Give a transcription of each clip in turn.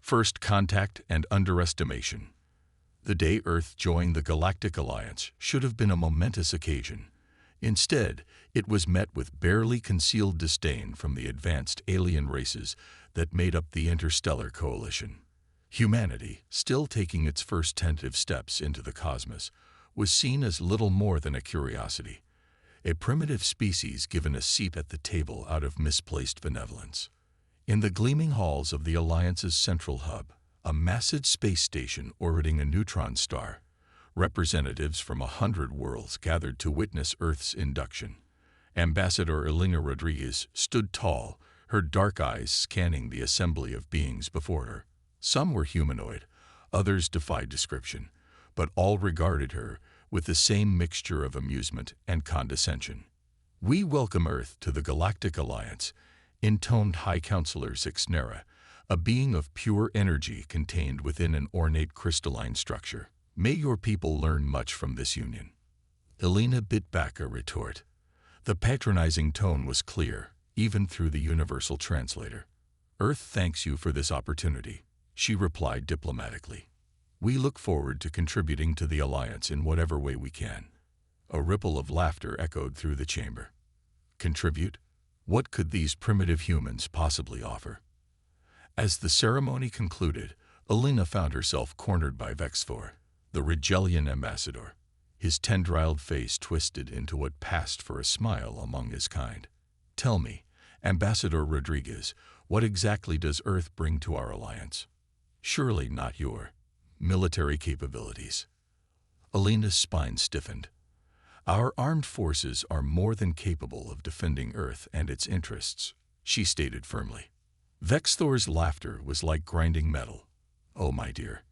First contact and underestimation. The day Earth joined the Galactic Alliance should have been a momentous occasion. Instead, it was met with barely concealed disdain from the advanced alien races that made up the interstellar coalition. Humanity, still taking its first tentative steps into the cosmos, was seen as little more than a curiosity, a primitive species given a seat at the table out of misplaced benevolence. In the gleaming halls of the Alliance's central hub, a massive space station orbiting a neutron star, representatives from 100 worlds gathered to witness Earth's induction. Ambassador Elena Rodriguez stood tall, her dark eyes scanning the assembly of beings before her. Some were humanoid, others defied description, but all regarded her with the same mixture of amusement and condescension. "We welcome Earth to the Galactic Alliance," intoned High Counselor Zixnera, a being of pure energy contained within an ornate crystalline structure. "May your people learn much from this union." Elena bit back a retort. The patronizing tone was clear, even through the universal translator. "Earth thanks you for this opportunity," she replied diplomatically. "We look forward to contributing to the Alliance in whatever way we can." A ripple of laughter echoed through the chamber. Contribute? What could these primitive humans possibly offer? As the ceremony concluded, Elena found herself cornered by Vexthor, the Rigelian ambassador, his tendriled face twisted into what passed for a smile among his kind. "Tell me, Ambassador Rodriguez, what exactly does Earth bring to our alliance? Surely not your military capabilities." Elena's spine stiffened. "Our armed forces are more than capable of defending Earth and its interests," she stated firmly. Vexthor's laughter was like grinding metal. "Oh, my dear,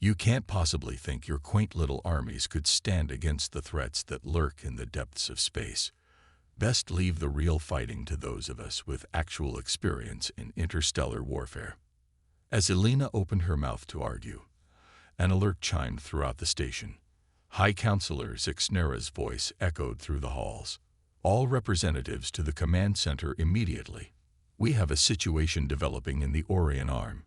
you can't possibly think your quaint little armies could stand against the threats that lurk in the depths of space. Best leave the real fighting to those of us with actual experience in interstellar warfare." As Elena opened her mouth to argue, an alert chimed throughout the station. High Counselor Zixnera's voice echoed through the halls. "All representatives to the command center immediately. We have a situation developing in the Orion Arm."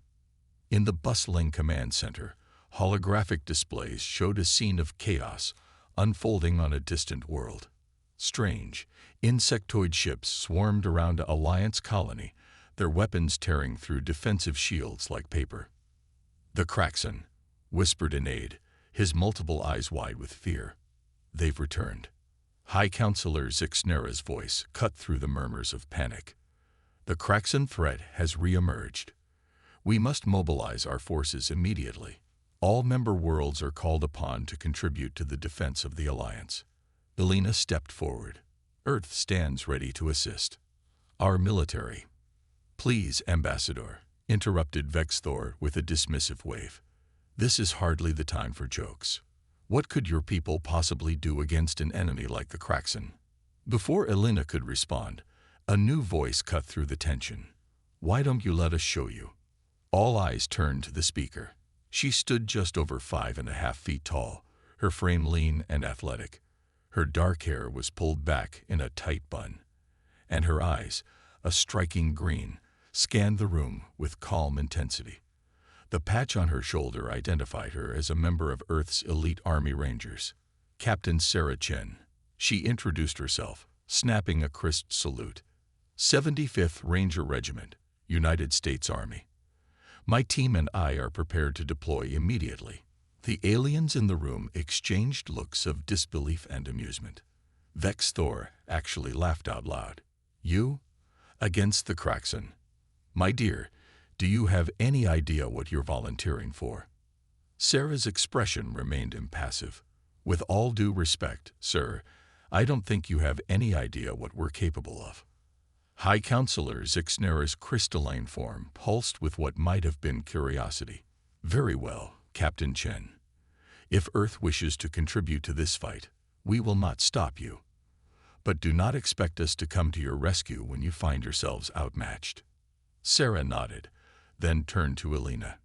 In the bustling command center, holographic displays showed a scene of chaos unfolding on a distant world. Strange, insectoid ships swarmed around a Alliance colony, their weapons tearing through defensive shields like paper. "The Kraxon," whispered an aide, his multiple eyes wide with fear. "They've returned." High Counselor Zixnera's voice cut through the murmurs of panic. "The Kraxon threat has re-emerged. We must mobilize our forces immediately. All member worlds are called upon to contribute to the defense of the Alliance." Elena stepped forward. "Earth stands ready to assist. Our military—" "Please, Ambassador," interrupted Vexthor with a dismissive wave. "This is hardly the time for jokes. What could your people possibly do against an enemy like the Kraxon?" Before Elena could respond, a new voice cut through the tension. "Why don't you let us show you?" All eyes turned to the speaker. She stood just over 5.5 feet tall, her frame lean and athletic. Her dark hair was pulled back in a tight bun, and her eyes, a striking green, scanned the room with calm intensity. The patch on her shoulder identified her as a member of Earth's elite Army Rangers. "Captain Sarah Chen," she introduced herself, snapping a crisp salute. "75th Ranger Regiment, United States Army. My team and I are prepared to deploy immediately." The aliens in the room exchanged looks of disbelief and amusement. Vexthor actually laughed out loud. "You? Against the Kraxon? My dear, do you have any idea what you're volunteering for?" Sarah's expression remained impassive. "With all due respect, sir, I don't think you have any idea what we're capable of." High Counselor Zixnera's crystalline form pulsed with what might have been curiosity. "Very well, Captain Chen. If Earth wishes to contribute to this fight, we will not stop you. But do not expect us to come to your rescue when you find yourselves outmatched." Sarah nodded, then turned to Elena.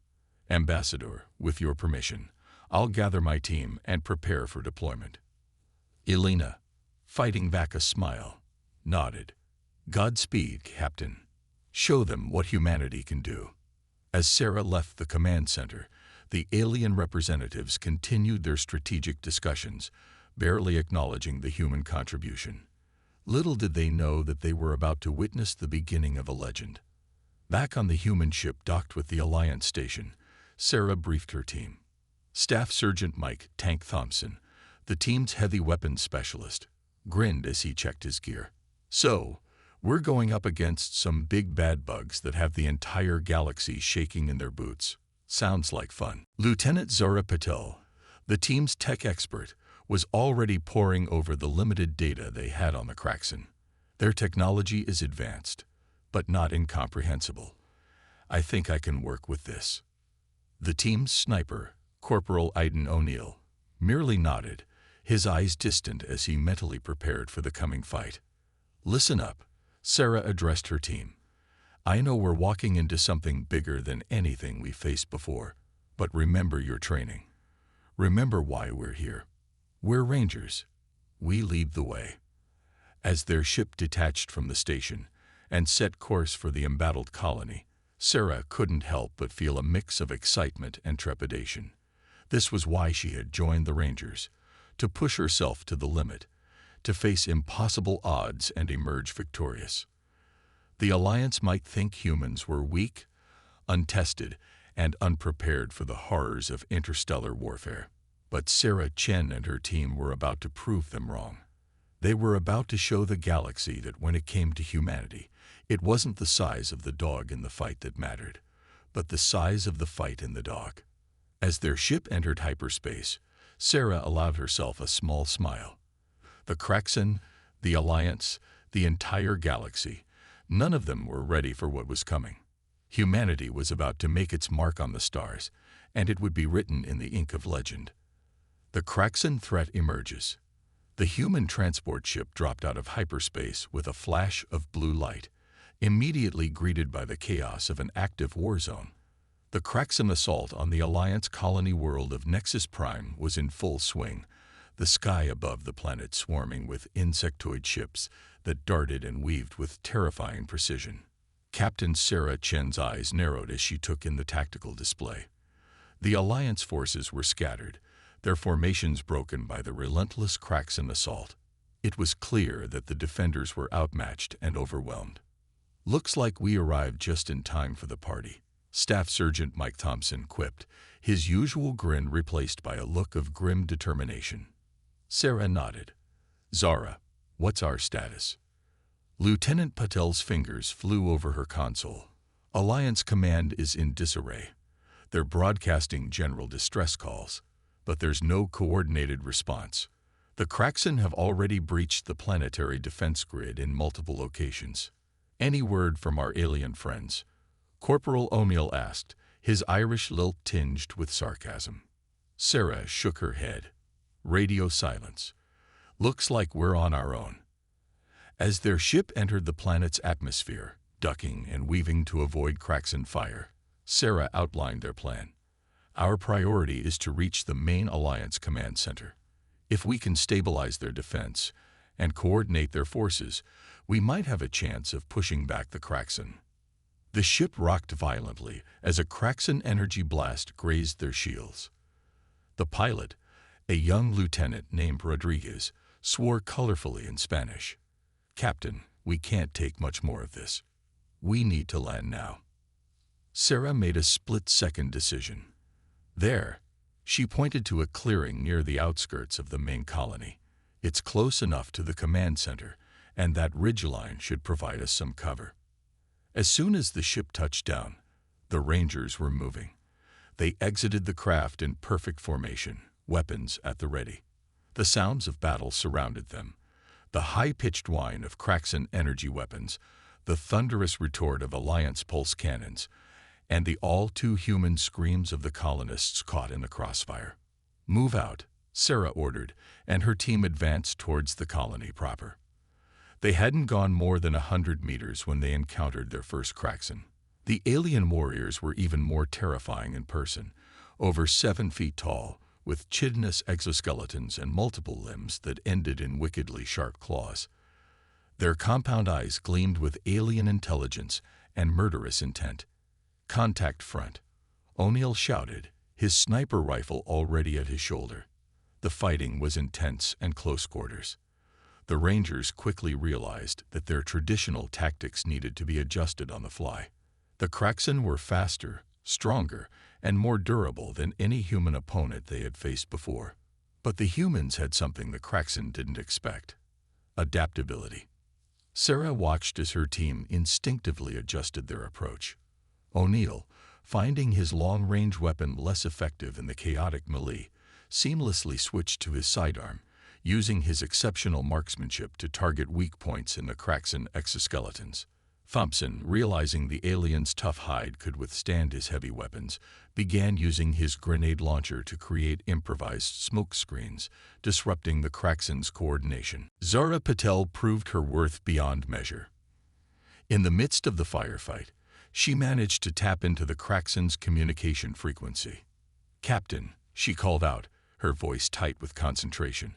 "Ambassador, with your permission, I'll gather my team and prepare for deployment." Elena, fighting back a smile, nodded. "Godspeed, Captain. Show them what humanity can do." As Sarah left the command center, the alien representatives continued their strategic discussions, barely acknowledging the human contribution. Little did they know that they were about to witness the beginning of a legend. Back on the human ship docked with the Alliance station, Sarah briefed her team. Staff Sergeant Mike "Tank" Thompson, the team's heavy weapons specialist, grinned as he checked his gear. "So, we're going up against some big bad bugs that have the entire galaxy shaking in their boots. Sounds like fun." Lieutenant Zara Patel, the team's tech expert, was already poring over the limited data they had on the Kraxan. "Their technology is advanced, but not incomprehensible. I think I can work with this." The team's sniper, Corporal Aiden O'Neill, merely nodded, his eyes distant as he mentally prepared for the coming fight. "Listen up," Sarah addressed her team. "I know we're walking into something bigger than anything we faced before, but remember your training. Remember why we're here. We're Rangers. We lead the way." As their ship detached from the station and set course for the embattled colony, Sarah couldn't help but feel a mix of excitement and trepidation. This was why she had joined the Rangers, to push herself to the limit, to face impossible odds and emerge victorious. The Alliance might think humans were weak, untested, and unprepared for the horrors of interstellar warfare. But Sarah Chen and her team were about to prove them wrong. They were about to show the galaxy that when it came to humanity, it wasn't the size of the dog in the fight that mattered, but the size of the fight in the dog. As their ship entered hyperspace, Sarah allowed herself a small smile. The Kraxan, the Alliance, the entire galaxy, none of them were ready for what was coming. Humanity was about to make its mark on the stars, and it would be written in the ink of legend. The Kraxan threat emerges. The human transport ship dropped out of hyperspace with a flash of blue light, immediately greeted by the chaos of an active war zone. The Kraxan assault on the Alliance colony world of Nexus Prime was in full swing, the sky above the planet swarming with insectoid ships that darted and weaved with terrifying precision. Captain Sarah Chen's eyes narrowed as she took in the tactical display. The Alliance forces were scattered, their formations broken by the relentless Kraxan assault. It was clear that the defenders were outmatched and overwhelmed. "Looks like we arrived just in time for the party," Staff Sergeant Mike Thompson quipped, his usual grin replaced by a look of grim determination. Sarah nodded. "Zara, what's our status?" Lieutenant Patel's fingers flew over her console. "Alliance Command is in disarray. They're broadcasting general distress calls, but there's no coordinated response. The Kraxan have already breached the planetary defense grid in multiple locations. Any word from our alien friends?" Corporal O'Neill asked, his Irish lilt tinged with sarcasm. Sarah shook her head. Radio silence. "Looks like we're on our own." As their ship entered the planet's atmosphere, ducking and weaving to avoid Kraxan fire, Sarah outlined their plan. "Our priority is to reach the main Alliance command center. If we can stabilize their defense and coordinate their forces, we might have a chance of pushing back the Kraxan." The ship rocked violently as a Kraxan energy blast grazed their shields. The pilot, a young lieutenant named Rodriguez, swore colorfully in Spanish. "Captain, we can't take much more of this. We need to land now." Sarah made a split-second decision. "There," she pointed to a clearing near the outskirts of the main colony. "It's close enough to the command center, and that ridgeline should provide us some cover." As soon as the ship touched down, the Rangers were moving. They exited the craft in perfect formation, weapons at the ready. The sounds of battle surrounded them. The high-pitched whine of Kraxan energy weapons, the thunderous retort of Alliance pulse cannons, and the all-too-human screams of the colonists caught in the crossfire. "Move out," Sarah ordered, and her team advanced towards the colony proper. They hadn't gone more than 100 meters when they encountered their first Kraxan. The alien warriors were even more terrifying in person, over 7 feet tall, with chitinous exoskeletons and multiple limbs that ended in wickedly sharp claws. Their compound eyes gleamed with alien intelligence and murderous intent. Contact front, O'Neill shouted, his sniper rifle already at his shoulder. The fighting was intense and close quarters. The Rangers quickly realized that their traditional tactics needed to be adjusted on the fly. The Kraxen were faster, stronger, and more durable than any human opponent they had faced before. But the humans had something the Kraxen didn't expect: adaptability. Sarah watched as her team instinctively adjusted their approach. O'Neill, finding his long-range weapon less effective in the chaotic melee, seamlessly switched to his sidearm, using his exceptional marksmanship to target weak points in the Kraxen exoskeletons. Thompson, realizing the alien's tough hide could withstand his heavy weapons, began using his grenade launcher to create improvised smoke screens, disrupting the Kraxen's coordination. Zara Patel proved her worth beyond measure. In the midst of the firefight, she managed to tap into the Kraxen's communication frequency. "Captain," she called out, her voice tight with concentration,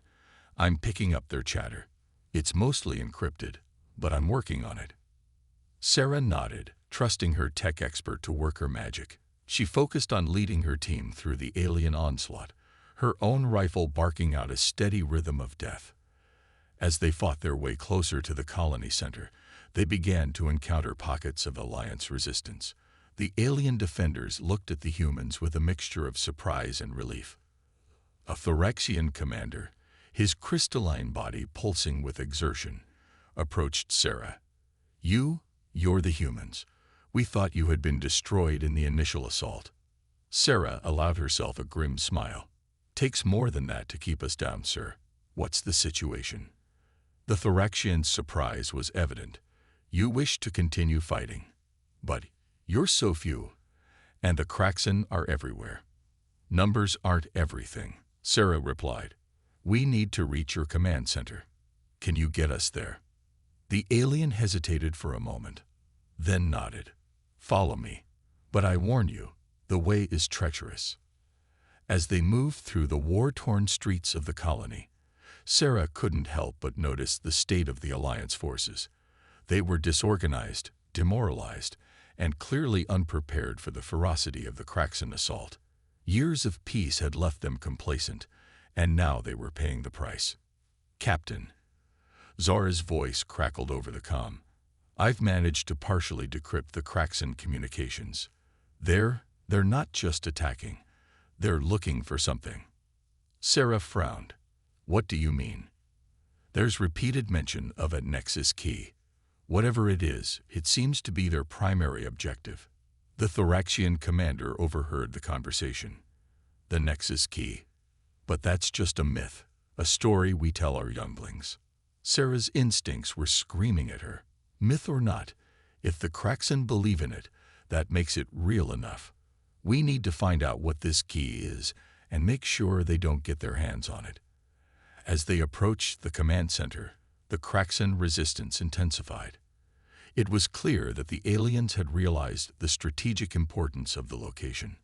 "I'm picking up their chatter. It's mostly encrypted, but I'm working on it." Sarah nodded, trusting her tech expert to work her magic. She focused on leading her team through the alien onslaught, her own rifle barking out a steady rhythm of death. As they fought their way closer to the colony center, they began to encounter pockets of Alliance resistance. The alien defenders looked at the humans with a mixture of surprise and relief. A Thoraxian commander, his crystalline body pulsing with exertion, approached Sarah. You're the humans. We thought you had been destroyed in the initial assault." Sarah allowed herself a grim smile. "Takes more than that to keep us down, sir. What's the situation?" The Thoraxian's surprise was evident. "You wish to continue fighting. But you're so few, and the Kraxen are everywhere." "Numbers aren't everything," Sarah replied. "We need to reach your command center. Can you get us there?" The alien hesitated for a moment, then nodded. "Follow me. But I warn you, the way is treacherous." As they moved through the war-torn streets of the colony, Sarah couldn't help but notice the state of the Alliance forces. They were disorganized, demoralized, and clearly unprepared for the ferocity of the Kraxen assault. Years of peace had left them complacent, and now they were paying the price. "Captain," Zara's voice crackled over the comm, "I've managed to partially decrypt the Kraxen communications. They're not just attacking. They're looking for something." Sarah frowned. "What do you mean?" "There's repeated mention of a Nexus key. Whatever it is, it seems to be their primary objective." The Thoraxian commander overheard the conversation. "The Nexus key. But that's just a myth, a story we tell our younglings." Sarah's instincts were screaming at her. Myth or not, if the Kraxen believe in it, that makes it real enough. We need to find out what this key is and make sure they don't get their hands on it. As they approached the command center, the Kraxen resistance intensified. It was clear that the aliens had realized the strategic importance of the location.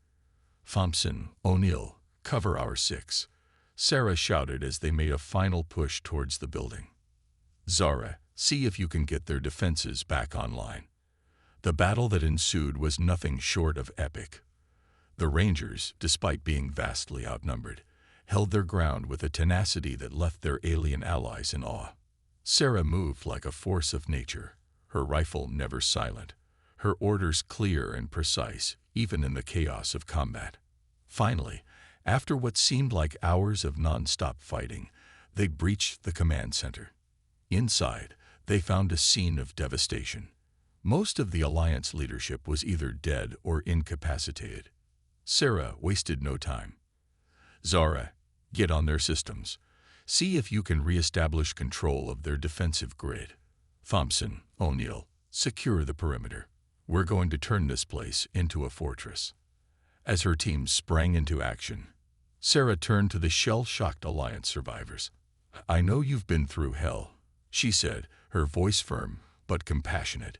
"Thompson, O'Neill, cover our 6. Sarah shouted as they made a final push towards the building. "Zara, see if you can get their defenses back online." The battle that ensued was nothing short of epic. The Rangers, despite being vastly outnumbered, held their ground with a tenacity that left their alien allies in awe. Sarah moved like a force of nature, her rifle never silent, her orders clear and precise, even in the chaos of combat. Finally, after what seemed like hours of non-stop fighting, they breached the command center. Inside, they found a scene of devastation. Most of the Alliance leadership was either dead or incapacitated. Sarah wasted no time. "Zara, get on their systems. See if you can re-establish control of their defensive grid. Thompson, O'Neill, secure the perimeter. We're going to turn this place into a fortress." As her team sprang into action, Sarah turned to the shell-shocked Alliance survivors. "I know you've been through hell," she said, her voice firm but compassionate.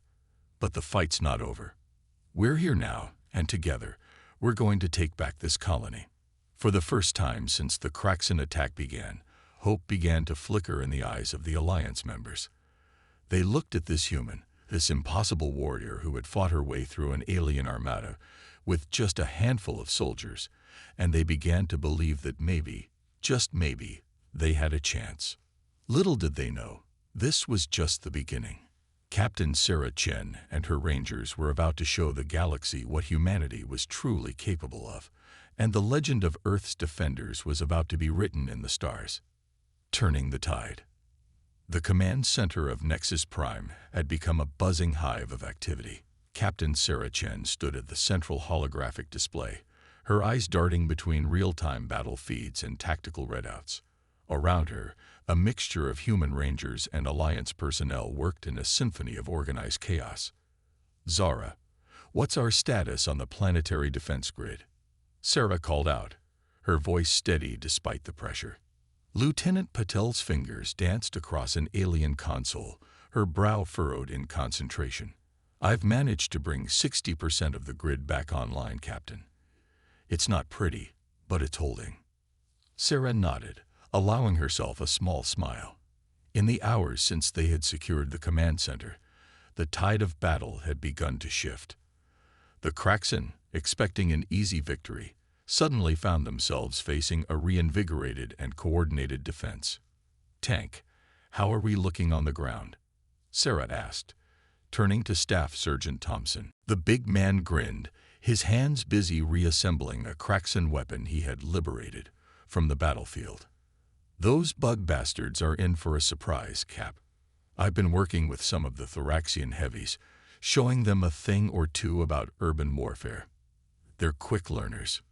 "But the fight's not over. We're here now, and together, we're going to take back this colony." For the first time since the Kraxen attack began, hope began to flicker in the eyes of the Alliance members. They looked at this human, this impossible warrior who had fought her way through an alien armada with just a handful of soldiers, and they began to believe that maybe, just maybe, they had a chance. Little did they know, this was just the beginning. Captain Sarah Chen and her Rangers were about to show the galaxy what humanity was truly capable of, and the legend of Earth's defenders was about to be written in the stars. Turning the tide. The command center of Nexus Prime had become a buzzing hive of activity. Captain Sarah Chen stood at the central holographic display, her eyes darting between real-time battle feeds and tactical readouts. Around her, a mixture of human rangers and Alliance personnel worked in a symphony of organized chaos. "Zara, what's our status on the planetary defense grid?" Sarah called out, her voice steady despite the pressure. Lieutenant Patel's fingers danced across an alien console, her brow furrowed in concentration. "I've managed to bring 60% of the grid back online, Captain. It's not pretty, but it's holding." Sarah nodded, allowing herself a small smile. In the hours since they had secured the command center, the tide of battle had begun to shift. The Kraxan, expecting an easy victory, suddenly found themselves facing a reinvigorated and coordinated defense. "Tank, how are we looking on the ground?" Sarah asked, turning to Staff Sergeant Thompson. The big man grinned, his hands busy reassembling a Kraxan weapon he had liberated from the battlefield. "Those bug bastards are in for a surprise, Cap. I've been working with some of the Thoraxian heavies, showing them a thing or two about urban warfare. They're quick learners."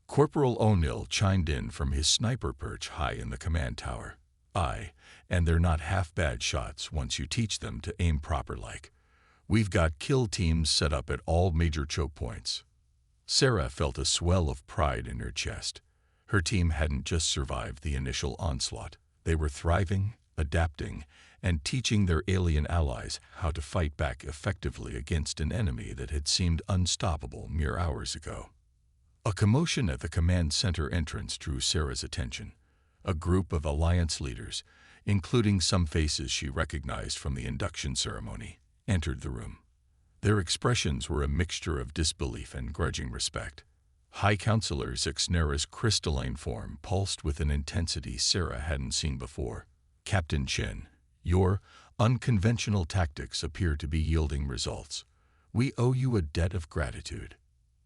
Corporal O'Neill chimed in from his sniper perch high in the command tower. "Aye, and they're not half bad shots once you teach them to aim proper like. We've got kill teams set up at all major choke points." Sarah felt a swell of pride in her chest. Her team hadn't just survived the initial onslaught. They were thriving, adapting, and teaching their alien allies how to fight back effectively against an enemy that had seemed unstoppable mere hours ago. A commotion at the command center entrance drew Sarah's attention. A group of Alliance leaders, including some faces she recognized from the induction ceremony, entered the room. Their expressions were a mixture of disbelief and grudging respect. High Counselor Zixnera's crystalline form pulsed with an intensity Sarah hadn't seen before. "Captain Chen, your unconventional tactics appear to be yielding results. We owe you a debt of gratitude."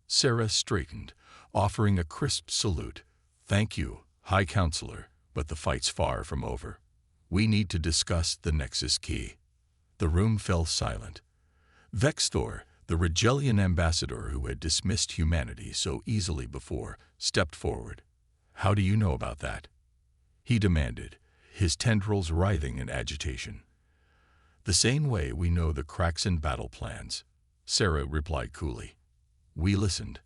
Sarah straightened, offering a crisp salute. "Thank you, High Counselor, but the fight's far from over. We need to discuss the Nexus Key." The room fell silent. Vexthor, the Rigelian ambassador who had dismissed humanity so easily before, stepped forward. "How do you know about that?" he demanded, his tendrils writhing in agitation. "The same way we know the Kraxan battle plans," Sarah replied coolly. "We listened.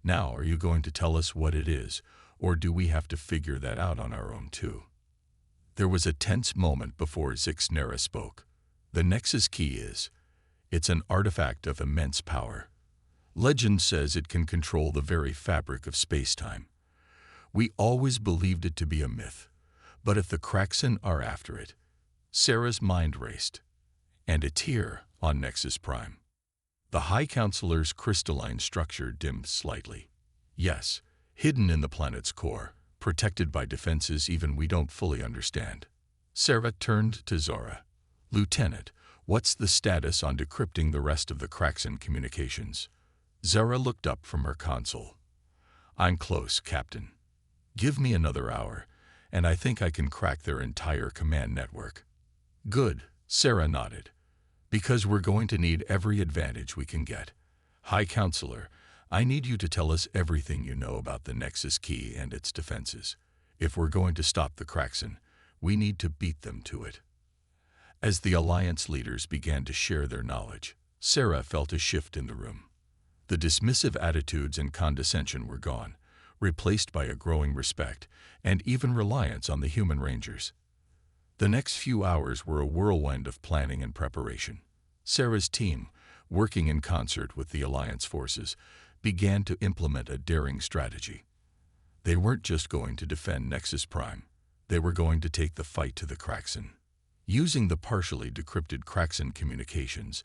Now are you going to tell us what it is, or do we have to figure that out on our own too?" There was a tense moment before Zixnera spoke. "The Nexus Key it's an artifact of immense power. Legend says it can control the very fabric of space-time. We always believed it to be a myth, but if the Kraxan are after it..." Sarah's mind raced. "And it's here, on Nexus Prime." The High Counselor's crystalline structure dimmed slightly. "Yes, hidden in the planet's core, protected by defenses even we don't fully understand." Sarah turned to Zara. "Lieutenant, what's the status on decrypting the rest of the Kraxan communications?" Zara looked up from her console. "I'm close, Captain. Give me another hour, and I think I can crack their entire command network." "Good," Sarah nodded, "because we're going to need every advantage we can get. High Counselor, I need you to tell us everything you know about the Nexus Key and its defenses. If we're going to stop the Kraxan, we need to beat them to it." As the Alliance leaders began to share their knowledge, Sarah felt a shift in the room. The dismissive attitudes and condescension were gone, replaced by a growing respect and even reliance on the human rangers. The next few hours were a whirlwind of planning and preparation. Sarah's team, working in concert with the Alliance forces, began to implement a daring strategy. They weren't just going to defend Nexus Prime, they were going to take the fight to the Kraxan. Using the partially decrypted Kraxan communications,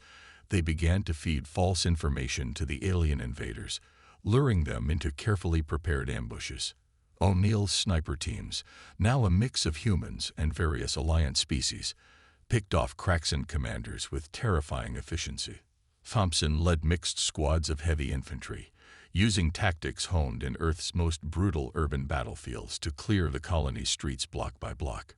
they began to feed false information to the alien invaders, luring them into carefully prepared ambushes. O'Neill's sniper teams, now a mix of humans and various Alliance species, picked off Kraxan commanders with terrifying efficiency. Thompson led mixed squads of heavy infantry, using tactics honed in Earth's most brutal urban battlefields to clear the colony's streets block by block.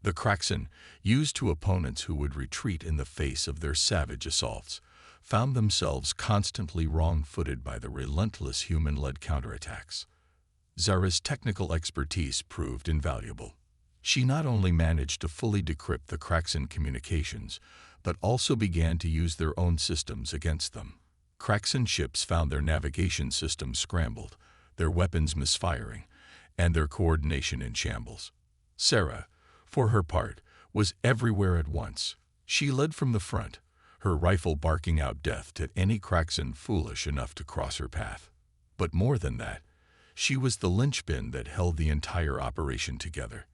The Kraxan, used to opponents who would retreat in the face of their savage assaults, found themselves constantly wrong-footed by the relentless human-led counterattacks. Zara's technical expertise proved invaluable. She not only managed to fully decrypt the Kraxan communications, but also began to use their own systems against them. Kraxan ships found their navigation systems scrambled, their weapons misfiring, and their coordination in shambles. Sarah, for her part, was everywhere at once. She led from the front, her rifle barking out death to any Kraxan foolish enough to cross her path. But more than that, she was the linchpin that held the entire operation together.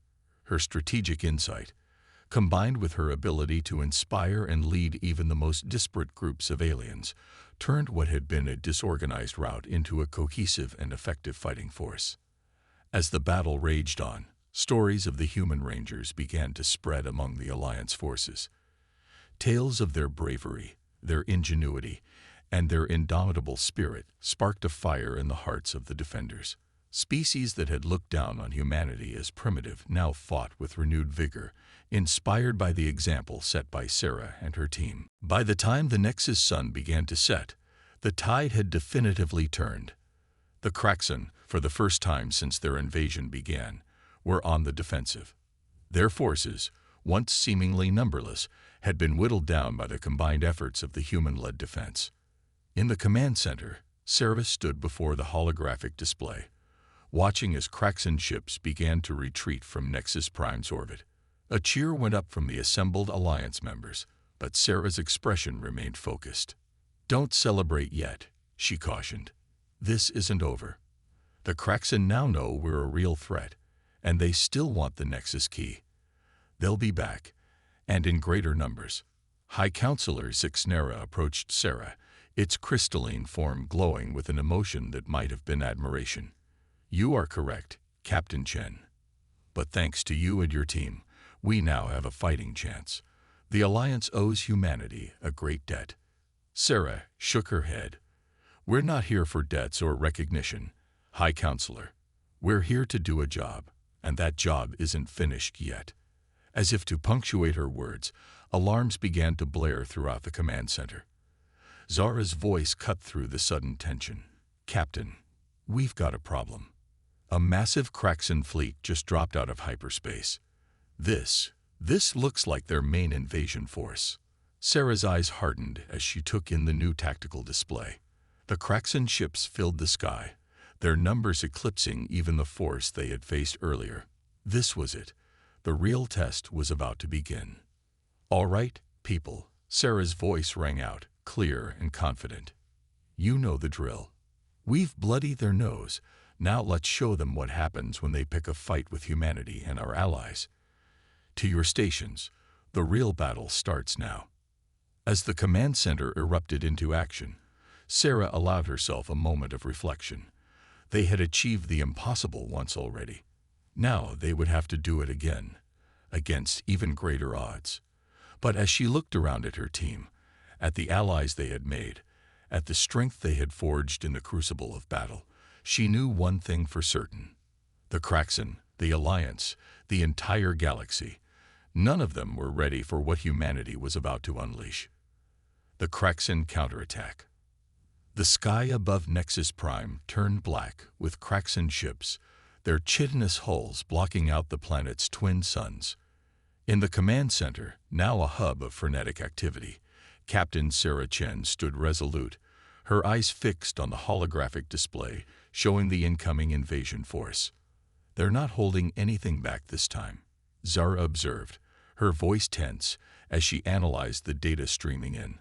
Her strategic insight, combined with her ability to inspire and lead even the most disparate groups of aliens, turned what had been a disorganized rout into a cohesive and effective fighting force. As the battle raged on, stories of the human rangers began to spread among the Alliance forces. Tales of their bravery, their ingenuity, and their indomitable spirit sparked a fire in the hearts of the defenders. Species that had looked down on humanity as primitive now fought with renewed vigor, inspired by the example set by Sarah and her team. By the time the Nexus sun began to set, the tide had definitively turned. The Kraxan, for the first time since their invasion began, were on the defensive. Their forces, once seemingly numberless, had been whittled down by the combined efforts of the human-led defense. In the command center, Sarah stood before the holographic display, watching as Kraxan ships began to retreat from Nexus Prime's orbit. A cheer went up from the assembled Alliance members, but Sarah's expression remained focused. "Don't celebrate yet," she cautioned. "This isn't over. The Kraxan now know we're a real threat, and they still want the Nexus key. They'll be back, and in greater numbers." High Counselor Zixnera approached Sarah, its crystalline form glowing with an emotion that might have been admiration. "You are correct, Captain Chen. But thanks to you and your team, we now have a fighting chance. The Alliance owes humanity a great debt." Sarah shook her head. "We're not here for debts or recognition, High Counselor. We're here to do a job, and that job isn't finished yet." As if to punctuate her words, alarms began to blare throughout the command center. Zara's voice cut through the sudden tension. "Captain, we've got a problem. A massive Kraxan fleet just dropped out of hyperspace. This looks like their main invasion force." Sarah's eyes hardened as she took in the new tactical display. The Kraxan ships filled the sky, their numbers eclipsing even the force they had faced earlier. This was it. The real test was about to begin. "All right, people," Sarah's voice rang out, clear and confident. "You know the drill. We've bloodied their nose. Now let's show them what happens when they pick a fight with humanity and our allies. To your stations. The real battle starts now." As the command center erupted into action, Sarah allowed herself a moment of reflection. They had achieved the impossible once already. Now they would have to do it again, against even greater odds. But as she looked around at her team, at the allies they had made, at the strength they had forged in the crucible of battle, she knew one thing for certain. The Kraxan, the Alliance, the entire galaxy, none of them were ready for what humanity was about to unleash. The Kraxan counterattack. The sky above Nexus Prime turned black with Kraxan ships, their chitinous hulls blocking out the planet's twin suns. In the command center, now a hub of frenetic activity, Captain Sarah Chen stood resolute, her eyes fixed on the holographic display showing the incoming invasion force. "They're not holding anything back this time," Zara observed, her voice tense as she analyzed the data streaming in.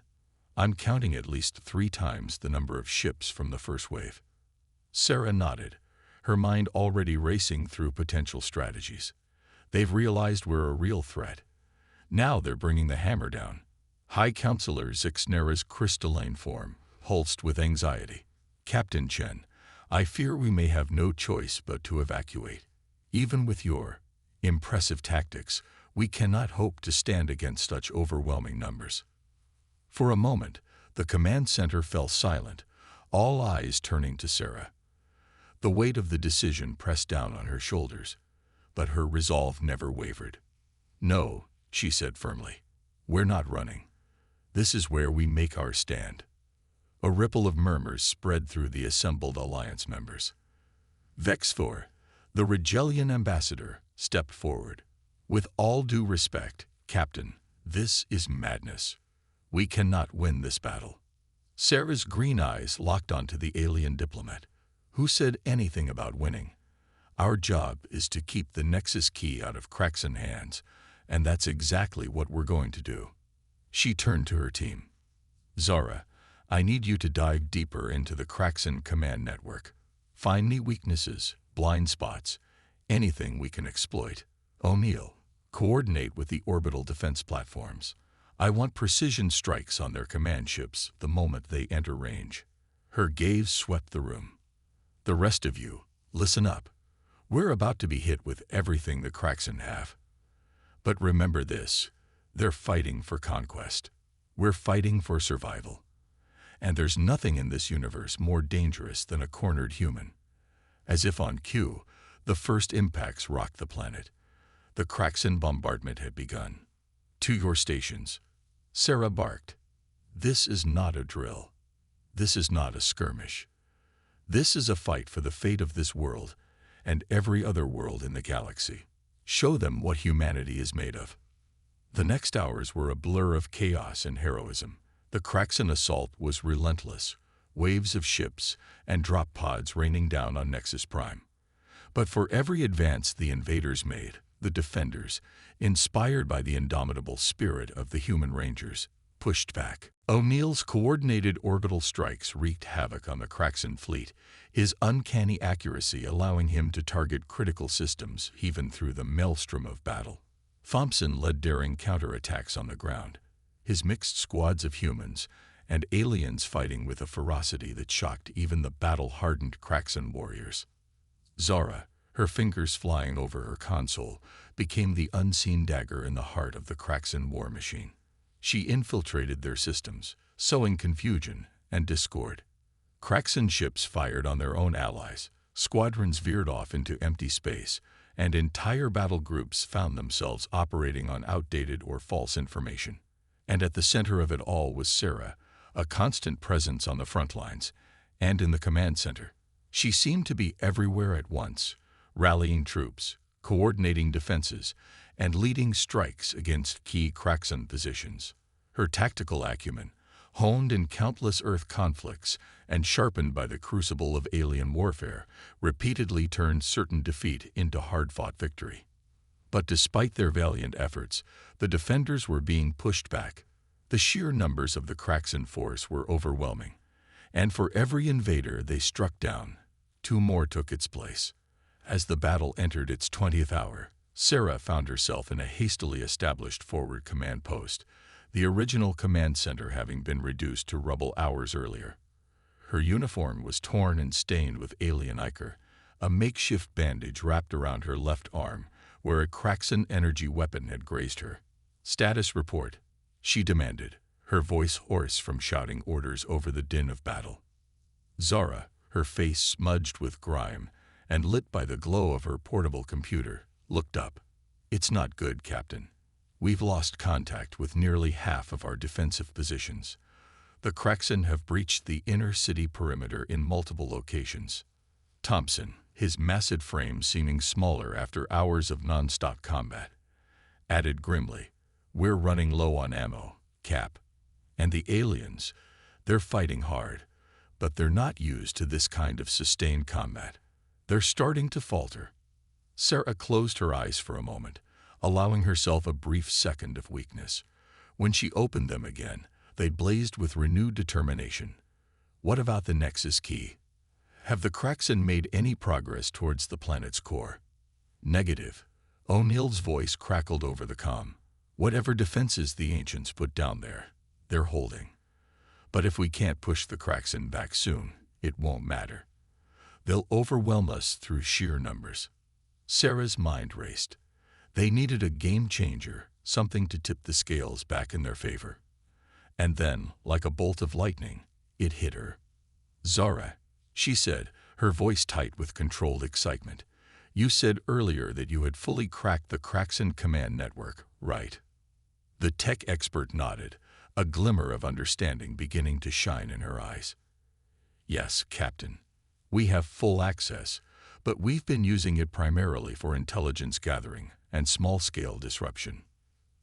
"I'm counting at least 3 times the number of ships from the first wave." Sarah nodded, her mind already racing through potential strategies. "They've realized we're a real threat. Now they're bringing the hammer down. High Counselor Zixnera's crystalline form pulsed with anxiety. Captain Chen, I fear we may have no choice but to evacuate. Even with your impressive tactics, we cannot hope to stand against such overwhelming numbers. For a moment, the command center fell silent, all eyes turning to Sarah. The weight of the decision pressed down on her shoulders, but her resolve never wavered. No, she said firmly. We're not running. This is where we make our stand. A ripple of murmurs spread through the assembled alliance members. Vexthor, the Regelian ambassador, stepped forward. With all due respect, Captain, this is madness. We cannot win this battle. Sarah's green eyes locked onto the alien diplomat. Who said anything about winning? Our job is to keep the Nexus key out of Kraxan hands, and that's exactly what we're going to do. She turned to her team. Zara, I need you to dive deeper into the Kraxan command network. Find me weaknesses, blind spots, anything we can exploit. O'Neill, coordinate with the orbital defense platforms. I want precision strikes on their command ships the moment they enter range. Her gaze swept the room. The rest of you, listen up. We're about to be hit with everything the Kraxan have. But remember this, they're fighting for conquest. We're fighting for survival. And there's nothing in this universe more dangerous than a cornered human. As if on cue, the first impacts rocked the planet. The Kraxan bombardment had begun. To your stations. Sarah barked. This is not a drill. This is not a skirmish. This is a fight for the fate of this world and every other world in the galaxy. Show them what humanity is made of. The next hours were a blur of chaos and heroism. The Kraxan assault was relentless, waves of ships and drop pods raining down on Nexus Prime. But for every advance the invaders made, the defenders, inspired by the indomitable spirit of the human rangers, pushed back. O'Neill's coordinated orbital strikes wreaked havoc on the Kraxan fleet, his uncanny accuracy allowing him to target critical systems even through the maelstrom of battle. Thompson led daring counterattacks on the ground, his mixed squads of humans and aliens fighting with a ferocity that shocked even the battle-hardened Kraxan warriors. Zara, her fingers flying over her console, became the unseen dagger in the heart of the Kraxan war machine. She infiltrated their systems, sowing confusion and discord. Kraxan ships fired on their own allies, squadrons veered off into empty space, and entire battle groups found themselves operating on outdated or false information. And at the center of it all was Sarah, a constant presence on the front lines and in the command center. She seemed to be everywhere at once, rallying troops, coordinating defenses, and leading strikes against key Kraxan positions. Her tactical acumen, honed in countless Earth conflicts and sharpened by the crucible of alien warfare, repeatedly turned certain defeat into hard-fought victory. But despite their valiant efforts, the defenders were being pushed back. The sheer numbers of the Kraxan force were overwhelming, and for every invader they struck down, two more took its place. As the battle entered its 20th hour, Sarah found herself in a hastily established forward command post, the original command center having been reduced to rubble hours earlier. Her uniform was torn and stained with alien ichor, a makeshift bandage wrapped around her left arm where a Kraxan energy weapon had grazed her. "Status report," she demanded, her voice hoarse from shouting orders over the din of battle. Zara, her face smudged with grime and lit by the glow of her portable computer, looked up. "It's not good, Captain. We've lost contact with nearly half of our defensive positions. The Kraxan have breached the inner city perimeter in multiple locations." Thompson, his massive frame seeming smaller after hours of non-stop combat, added grimly, "We're running low on ammo, Cap. And the aliens, they're fighting hard, but they're not used to this kind of sustained combat. They're starting to falter." Sarah closed her eyes for a moment, allowing herself a brief second of weakness. When she opened them again, they blazed with renewed determination. What about the Nexus key? Have the Kraxan made any progress towards the planet's core? Negative. O'Neill's voice crackled over the comm. Whatever defenses the ancients put down there, they're holding. But if we can't push the Kraxen back soon, it won't matter. They'll overwhelm us through sheer numbers. Sarah's mind raced. They needed a game changer, something to tip the scales back in their favor. And then, like a bolt of lightning, it hit her. "Zara," she said, her voice tight with controlled excitement. "You said earlier that you had fully cracked the Kraxen command network, right?" The tech expert nodded, a glimmer of understanding beginning to shine in her eyes. "Yes, Captain. We have full access, but we've been using it primarily for intelligence gathering and small-scale disruption."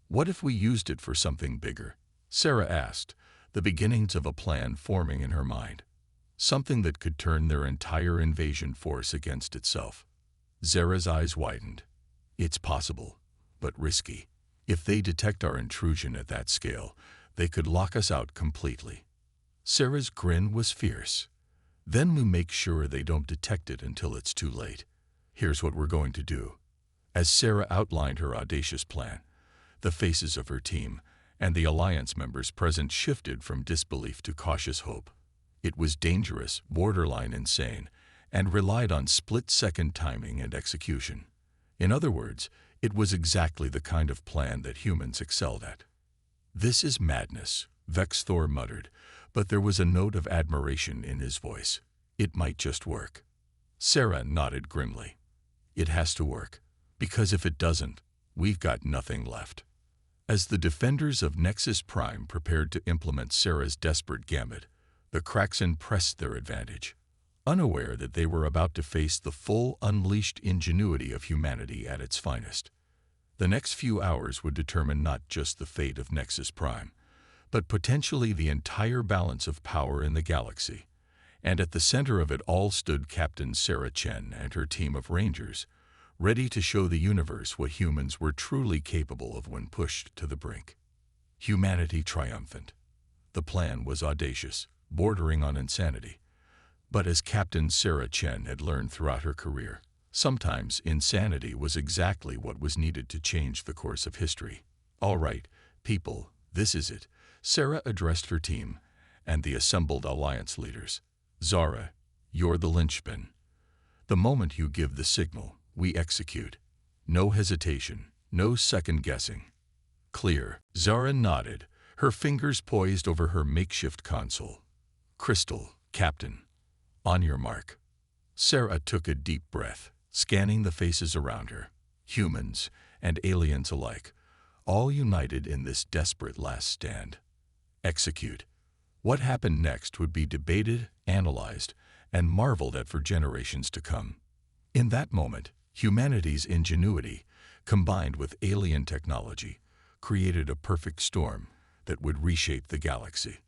"What if we used it for something bigger?" Sarah asked, the beginnings of a plan forming in her mind. Something that could turn their entire invasion force against itself. Zara's eyes widened. "It's possible, but risky. If they detect our intrusion at that scale, they could lock us out completely." Sarah's grin was fierce. "Then we make sure they don't detect it until it's too late. Here's what we're going to do." As Sarah outlined her audacious plan, the faces of her team and the Alliance members present shifted from disbelief to cautious hope. It was dangerous, borderline insane, and relied on split-second timing and execution. In other words, it was exactly the kind of plan that humans excelled at. "This is madness," Vexthor muttered, but there was a note of admiration in his voice. "It might just work." Sarah nodded grimly. "It has to work, because if it doesn't, we've got nothing left." As the defenders of Nexus Prime prepared to implement Sarah's desperate gambit, the Kraxen pressed their advantage, unaware that they were about to face the full unleashed ingenuity of humanity at its finest. The next few hours would determine not just the fate of Nexus Prime, but potentially the entire balance of power in the galaxy. And at the center of it all stood Captain Sarah Chen and her team of Rangers, ready to show the universe what humans were truly capable of when pushed to the brink. Humanity triumphant. The plan was audacious, bordering on insanity. But as Captain Sarah Chen had learned throughout her career, sometimes insanity was exactly what was needed to change the course of history. "All right, people, this is it," Sarah addressed her team and the assembled Alliance leaders. "Zara, you're the linchpin. The moment you give the signal, we execute. No hesitation, no second-guessing." "Clear." Zara nodded, her fingers poised over her makeshift console. "Crystal, Captain. On your mark." Sarah took a deep breath, scanning the faces around her, humans and aliens alike, all united in this desperate last stand. Execute. What happened next would be debated, analyzed, and marveled at for generations to come. In that moment, humanity's ingenuity, combined with alien technology, created a perfect storm that would reshape the galaxy.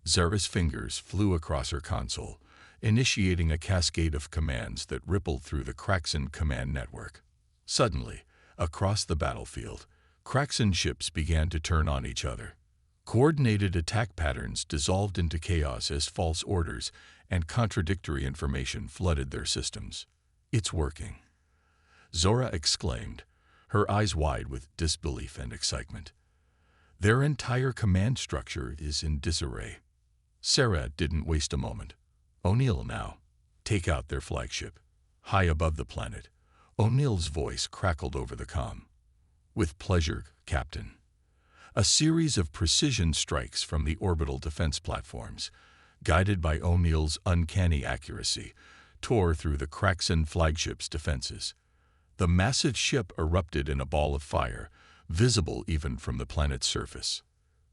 Zara's fingers flew across her console, initiating a cascade of commands that rippled through the Kraxen command network. Suddenly, across the battlefield, Kraxen ships began to turn on each other. Coordinated attack patterns dissolved into chaos as false orders and contradictory information flooded their systems. "It's working," Zora exclaimed, her eyes wide with disbelief and excitement. "Their entire command structure is in disarray." Sarah didn't waste a moment. "O'Neill now. Take out their flagship." High above the planet, O'Neill's voice crackled over the comm. "With pleasure, Captain." A series of precision strikes from the orbital defense platforms, guided by O'Neill's uncanny accuracy, tore through the Kraxen flagship's defenses. The massive ship erupted in a ball of fire, visible even from the planet's surface.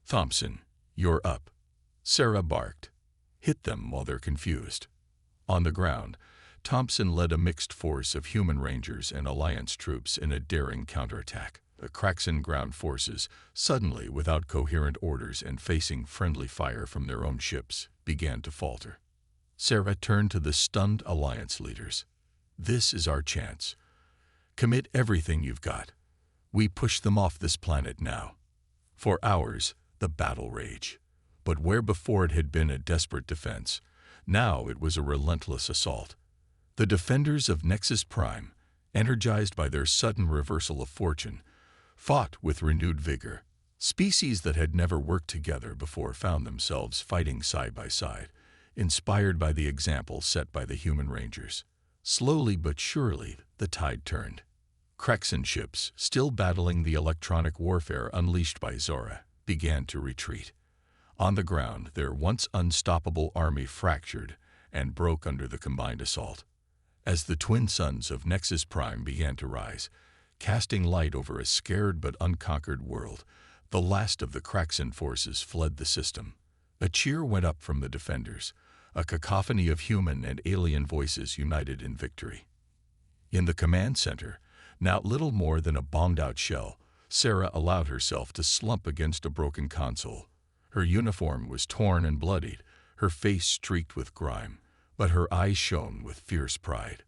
"Thompson, you're up," Sarah barked. "Hit them while they're confused." On the ground, Thompson led a mixed force of human rangers and Alliance troops in a daring counterattack. The Kraxen ground forces, suddenly without coherent orders and facing friendly fire from their own ships, began to falter. Sarah turned to the stunned Alliance leaders. "This is our chance. Commit everything you've got. We push them off this planet now." For hours, the battle raged. But where before it had been a desperate defense, now it was a relentless assault. The defenders of Nexus Prime, energized by their sudden reversal of fortune, fought with renewed vigor. Species that had never worked together before found themselves fighting side by side, inspired by the example set by the human rangers. Slowly but surely, the tide turned. Crexan ships, still battling the electronic warfare unleashed by Zora, began to retreat. On the ground, their once unstoppable army fractured and broke under the combined assault. As the twin suns of Nexus Prime began to rise, casting light over a scared but unconquered world, the last of the Crexan forces fled the system. A cheer went up from the defenders, a cacophony of human and alien voices united in victory. In the command center, now little more than a bombed-out shell, Sarah allowed herself to slump against a broken console. Her uniform was torn and bloodied, her face streaked with grime, but her eyes shone with fierce pride.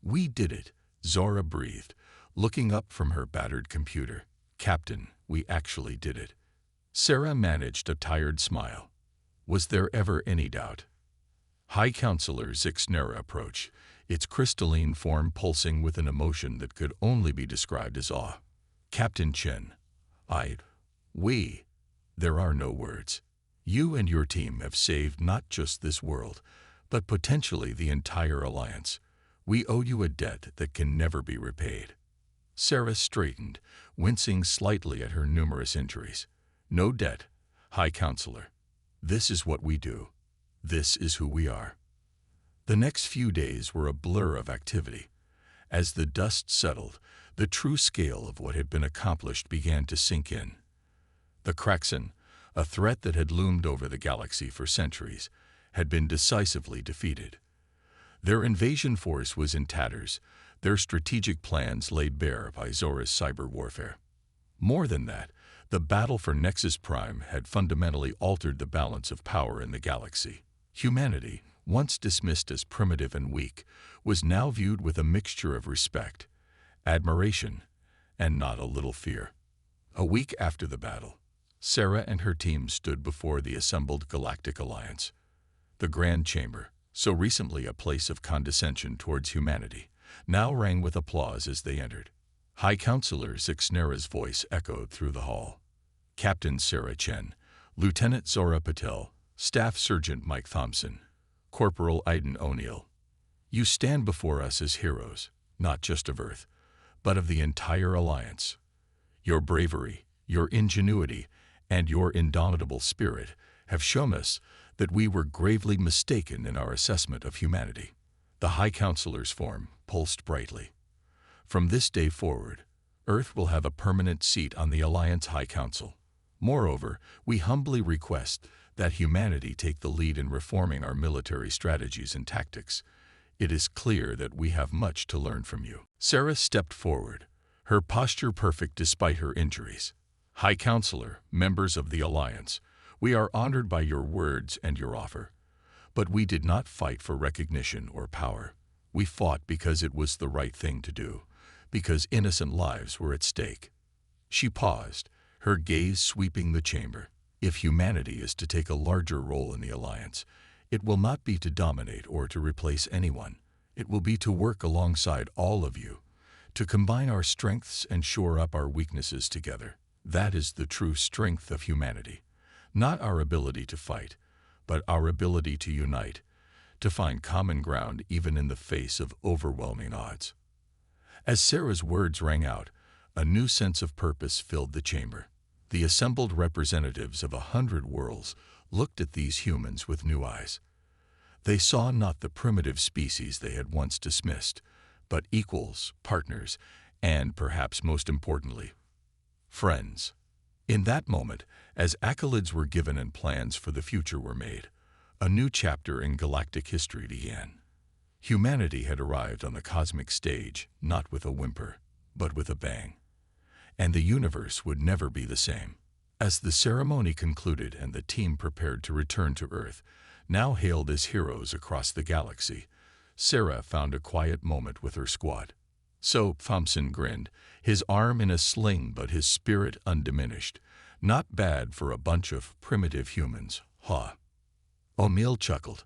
"We did it," Zora breathed, looking up from her battered computer. "Captain, we actually did it." Sarah managed a tired smile. Was there ever any doubt? High Counselor Zixnera approached, its crystalline form pulsing with an emotion that could only be described as awe. "Captain Chen, there are no words. You and your team have saved not just this world, but potentially the entire Alliance. We owe you a debt that can never be repaid." Sarah straightened, wincing slightly at her numerous injuries. "No debt, High Counselor. This is what we do. This is who we are." The next few days were a blur of activity. As the dust settled, the true scale of what had been accomplished began to sink in. The Crexan, a threat that had loomed over the galaxy for centuries, had been decisively defeated. Their invasion force was in tatters, their strategic plans laid bare by Zora's cyber warfare. More than that, the battle for Nexus Prime had fundamentally altered the balance of power in the galaxy. Humanity, once dismissed as primitive and weak, was now viewed with a mixture of respect, admiration, and not a little fear. A week after the battle, Sarah and her team stood before the assembled Galactic Alliance. The Grand Chamber, so recently a place of condescension towards humanity, now rang with applause as they entered. High Counselor Zixnera's voice echoed through the hall. "Captain Sarah Chen, Lieutenant Zora Patel, Staff Sergeant Mike Thompson, Corporal Aiden O'Neill, you stand before us as heroes, not just of Earth, but of the entire Alliance. Your bravery, your ingenuity, and your indomitable spirit have shown us that we were gravely mistaken in our assessment of humanity." The High Counselor's form pulsed brightly. "From this day forward, Earth will have a permanent seat on the Alliance High Council. Moreover, we humbly request that humanity take the lead in reforming our military strategies and tactics. It is clear that we have much to learn from you." Sarah stepped forward, her posture perfect despite her injuries. "High Counselor, members of the Alliance, we are honored by your words and your offer. But we did not fight for recognition or power. We fought because it was the right thing to do, because innocent lives were at stake." She paused, her gaze sweeping the chamber. "If humanity is to take a larger role in the Alliance, it will not be to dominate or to replace anyone. It will be to work alongside all of you, to combine our strengths and shore up our weaknesses together. That is the true strength of humanity. Not our ability to fight, but our ability to unite, to find common ground even in the face of overwhelming odds." As Sarah's words rang out, a new sense of purpose filled the chamber. The assembled representatives of 100 worlds looked at these humans with new eyes. They saw not the primitive species they had once dismissed, but equals, partners, and, perhaps most importantly, friends. In that moment, as accolades were given and plans for the future were made, a new chapter in galactic history began. Humanity had arrived on the cosmic stage, not with a whimper, but with a bang. And the universe would never be the same. As the ceremony concluded and the team prepared to return to Earth, now hailed as heroes across the galaxy, Sarah found a quiet moment with her squad. So Thompson grinned, his arm in a sling but his spirit undiminished. "Not bad for a bunch of primitive humans, huh?" O'Neill chuckled.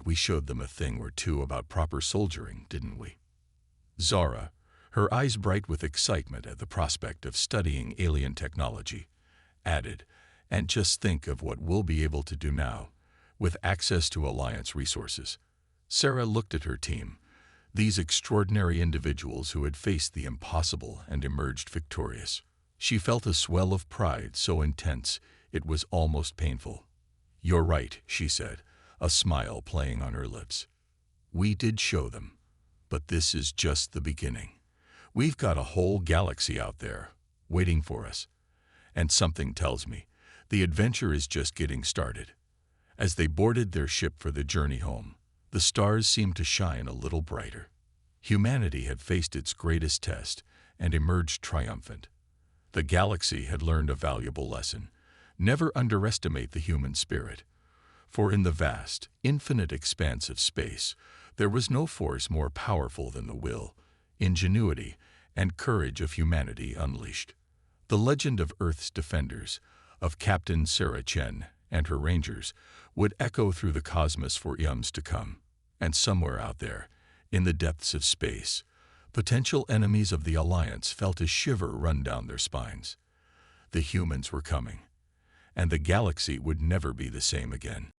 "We showed them a thing or two about proper soldiering, didn't we?" Zora, her eyes bright with excitement at the prospect of studying alien technology, added, "And just think of what we'll be able to do now, with access to Alliance resources." Sarah looked at her team, these extraordinary individuals who had faced the impossible and emerged victorious. She felt a swell of pride so intense it was almost painful. "You're right," she said, a smile playing on her lips. "We did show them, but this is just the beginning. We've got a whole galaxy out there, waiting for us. And something tells me the adventure is just getting started." As they boarded their ship for the journey home, the stars seemed to shine a little brighter. Humanity had faced its greatest test and emerged triumphant. The galaxy had learned a valuable lesson: never underestimate the human spirit. For in the vast, infinite expanse of space, there was no force more powerful than the will, ingenuity, and courage of humanity unleashed. The legend of Earth's defenders, of Captain Sarah Chen and her rangers, would echo through the cosmos for eons to come. And somewhere out there, in the depths of space, potential enemies of the Alliance felt a shiver run down their spines. The humans were coming, and the galaxy would never be the same again.